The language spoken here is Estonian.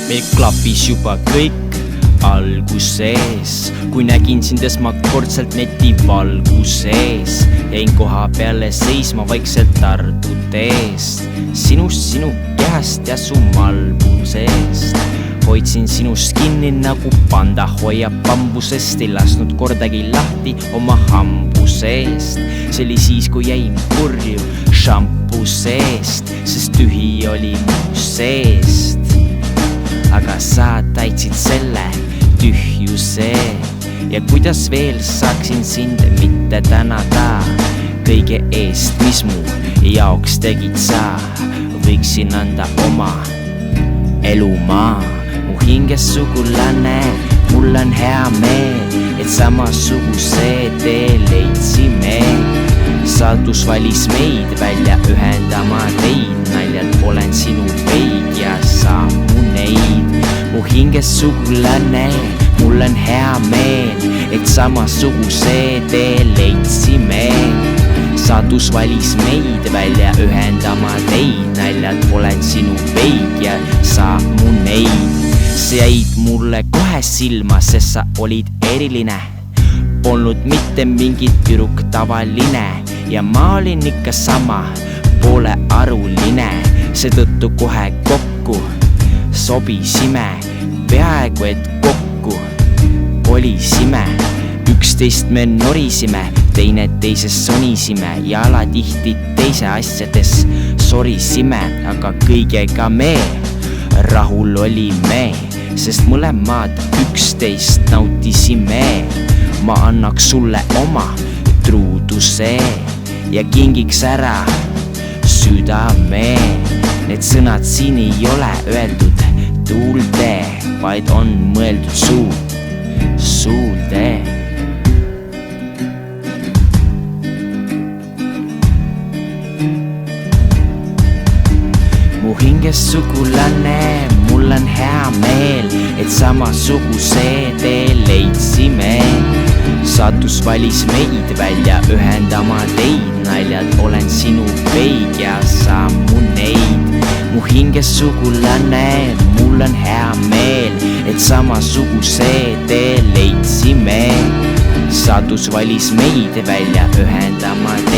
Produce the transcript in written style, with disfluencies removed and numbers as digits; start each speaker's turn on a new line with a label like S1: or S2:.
S1: meil klapis juba kõik alguses, kui nägin sind esmakordselt neti valguses. Jäin koha peale seisma vaikselt Tartu teest, sinust, sinu kehast ja su malbusest. Hoidsin sinust kinni nagu panda hoiab bambusest, ei lasknud kordagi lahti oma hambusest. See oli siis, kui jäin purju šampusest, sest tühi oli mu seest. Aga sa täitsid selle tühjuse ja kuidas veel saaksin sind mitte tänada kõige eest, mis mu jaoks tegid sa. Võiksin anda oma elumaa, mu hinges sugulane, mul on hea meel, et samasuguse tee leidsime. Saatus valis meid välja ühendama teid, naljalt olen sinu veid ja sa mu neid. Mu hinges sugulane, mul on hea meel, et samasuguse tee leidsime. Saatus valis meid välja ühendama teid, naljalt olen sinu veid ja sa mu neid. Sa jäid mulle kohe silma, sest sa olid eriline. Polnud mitte mingit tüdruk tavaline ja ma olin ikka sama poolearuline. Seetõttu kohe kokku sobisime, peaaegu et kokku kolisime. Üksteist me norisime, teine teises sonisime ja alatihti teise asjades sorisime. Aga kõigega me rahul olime, sest mõlemad üksteist nautisime. Ma annaks sulle oma truuduse ja kingiks ära südame. Need sõnad siin ei ole öeldud tuulde, vaid on mõeldud suulde. Mu hinges sugulane, mul on hea meel, et samasuguse tee leidsime. Saatus valis meid välja ühendama teid, naljalt olen sinu veid ja sa mu neid. Mu hinges sugulane, mul on hea meel, et samasuguse tee leidsime. Saatus valis meid välja ühendama teid.